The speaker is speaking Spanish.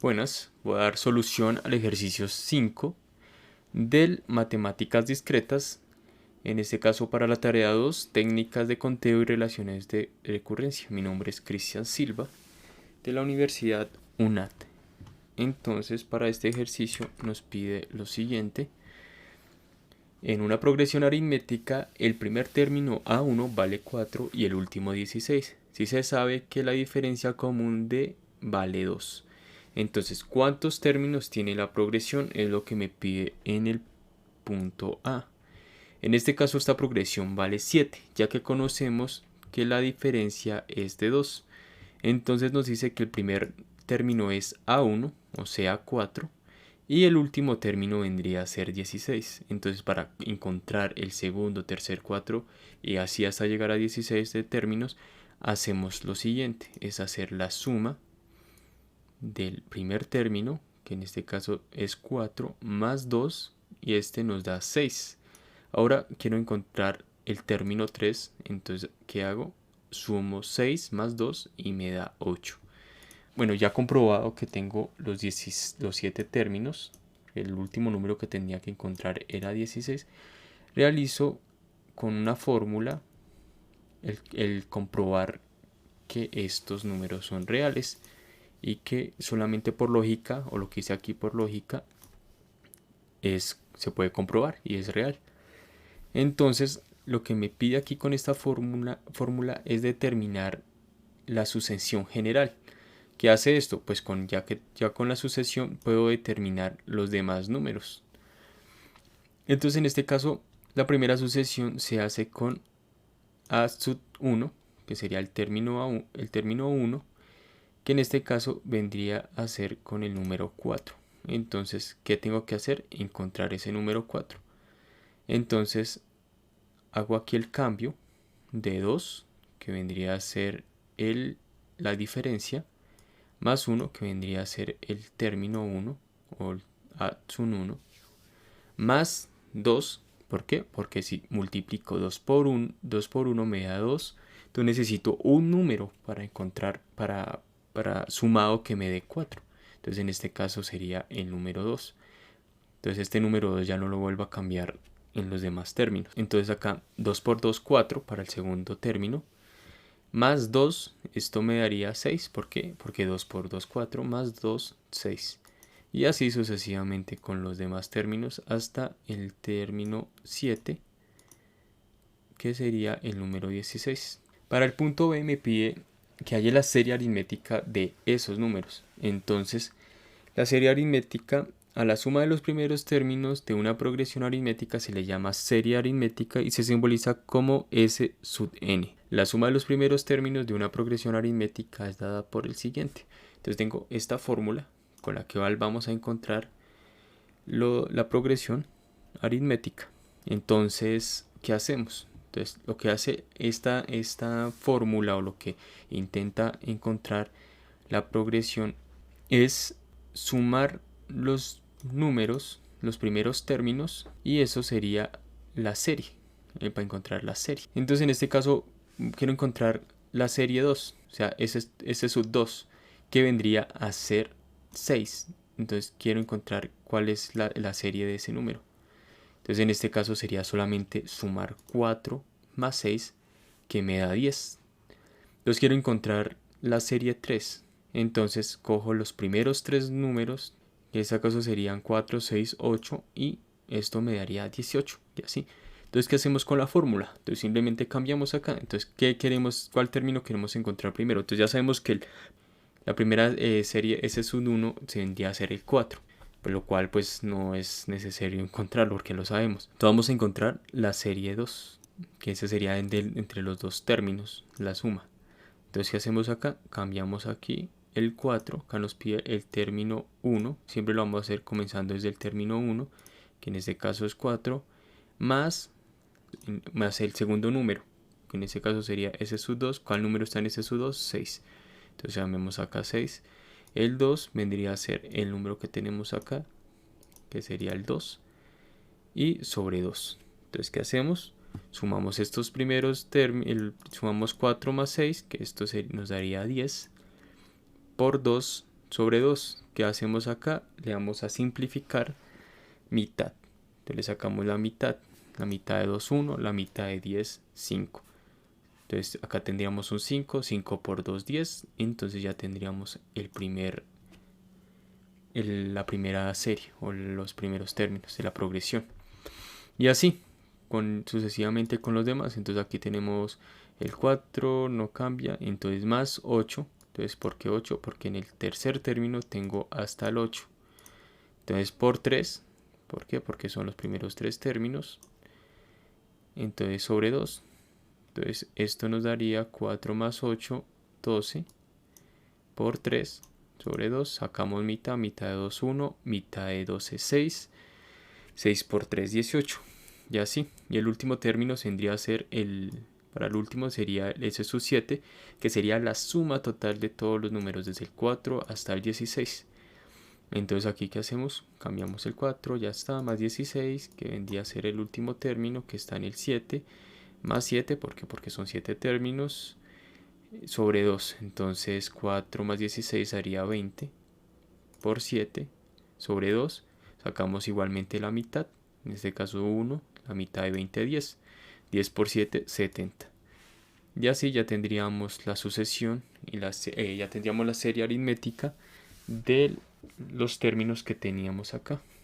Buenas, voy a dar solución al ejercicio 5 del Matemáticas Discretas, en este caso para la tarea 2, técnicas de conteo y relaciones de recurrencia. Mi nombre es Cristian Silva, de la Universidad UNAT. Entonces, para este ejercicio nos pide lo siguiente. En una progresión aritmética, el primer término A1 vale 4 y el último 16. Si se sabe que la diferencia común de vale 2. Entonces, ¿cuántos términos tiene la progresión? Es lo que me pide en el punto A. En este caso, esta progresión vale 7, ya que conocemos que la diferencia es de 2. Entonces nos dice que el primer término es A1, o sea 4, y el último término vendría a ser 16. Entonces, para encontrar el segundo, tercer, 4 y así hasta llegar a 16 de términos, hacemos lo siguiente, es hacer la suma del primer término, que en este caso es 4, más 2, y este nos da 6. Ahora quiero encontrar el término 3, entonces ¿qué hago? Sumo 6 más 2 y me da 8. Bueno, ya comprobado que tengo los 7 términos, el último número que tenía que encontrar era 16, realizo con una fórmula el comprobar que estos números son reales y que solamente por lógica, o lo que hice aquí por lógica, se puede comprobar y es real. Entonces, lo que me pide aquí con esta fórmula es determinar la sucesión general. ¿Qué hace esto? Pues ya con la sucesión puedo determinar los demás números. Entonces, en este caso, la primera sucesión se hace con A sub 1, que sería el término 1, que en este caso vendría a ser con el número 4. Entonces, ¿qué tengo que hacer? Encontrar ese número 4. Entonces, hago aquí el cambio de 2, que vendría a ser la diferencia, más 1, que vendría a ser el término 1, o el sub 1, más 2. ¿Por qué? Porque si multiplico 2 por 1 me da 2. Entonces necesito un número para encontrar, para sumado que me dé 4. Entonces en este caso sería el número 2. Entonces este número 2 ya no lo vuelvo a cambiar en los demás términos. Entonces acá 2 por 2, 4 para el segundo término. Más 2, esto me daría 6. ¿Por qué? Porque 2 por 2, 4, más 2, 6. Y así sucesivamente con los demás términos hasta el término 7, que sería el número 16. Para el punto B me pide que haya la serie aritmética de esos números. Entonces, la serie aritmética a la suma de los primeros términos de una progresión aritmética se le llama serie aritmética y se simboliza como S sub n. La suma de los primeros términos de una progresión aritmética es dada por el siguiente. Entonces tengo esta fórmula con la que vamos a encontrar la progresión aritmética. Entonces, ¿qué hacemos? Entonces, lo que hace esta fórmula, o lo que intenta encontrar la progresión, es sumar los números, los primeros términos, y eso sería la serie, para encontrar la serie. Entonces, en este caso, quiero encontrar la serie 2, o sea, ese sub 2, que vendría a ser 6. Entonces quiero encontrar cuál es la serie de ese número. Entonces en este caso sería solamente sumar 4 más 6, que me da 10. Entonces quiero encontrar la serie 3. Entonces cojo los primeros 3 números, que en este caso serían 4, 6, 8, y esto me daría 18, y así. Entonces, ¿qué hacemos con la fórmula? Entonces simplemente cambiamos acá. Entonces, ¿cuál término queremos encontrar primero? Entonces ya sabemos que la primera serie S sub 1 tendría a ser el 4, por lo cual pues no es necesario encontrarlo porque lo sabemos. Entonces vamos a encontrar la serie 2, que ese sería entre los dos términos, la suma. Entonces, ¿qué hacemos acá? Cambiamos aquí el 4, acá nos pide el término 1, siempre lo vamos a hacer comenzando desde el término 1, que en este caso es 4, más el segundo número, que en este caso sería S sub 2. ¿Cuál número está en S sub 2? 6. Entonces llamemos acá 6. El 2 vendría a ser el número que tenemos acá, que sería el 2, y sobre 2. Entonces, ¿qué hacemos? Sumamos estos primeros sumamos 4 más 6, que esto nos daría 10, por 2, sobre 2. ¿Qué hacemos acá? Le vamos a simplificar mitad. Entonces le sacamos la mitad de 2, 1, la mitad de 10, 5. Entonces acá tendríamos un 5, 5 por 2, 10. Entonces ya tendríamos la primera serie o los primeros términos de la progresión. Y así, sucesivamente con los demás. Entonces aquí tenemos el 4, no cambia, entonces más 8. Entonces, ¿por qué 8? Porque en el tercer término tengo hasta el 8. Entonces por 3, ¿por qué? Porque son los primeros 3 términos. Entonces sobre 2. Entonces esto nos daría 4 más 8, 12 por 3 sobre 2. Sacamos mitad, mitad de 2, 1, mitad de 12, 6. 6 por 3, 18. Y así. Y el último término tendría a ser para el último sería el S sub 7, que sería la suma total de todos los números desde el 4 hasta el 16. Entonces aquí, ¿qué hacemos? Cambiamos el 4, ya está, más 16, que vendría a ser el último término, que está en el 7, más 7, ¿por qué? Porque son 7 términos, sobre 2. Entonces 4 más 16 haría 20 por 7 sobre 2. Sacamos igualmente la mitad, en este caso 1, la mitad de 20, 10. 10 por 7, 70. Y así ya tendríamos la sucesión y ya tendríamos la serie aritmética de los términos que teníamos acá.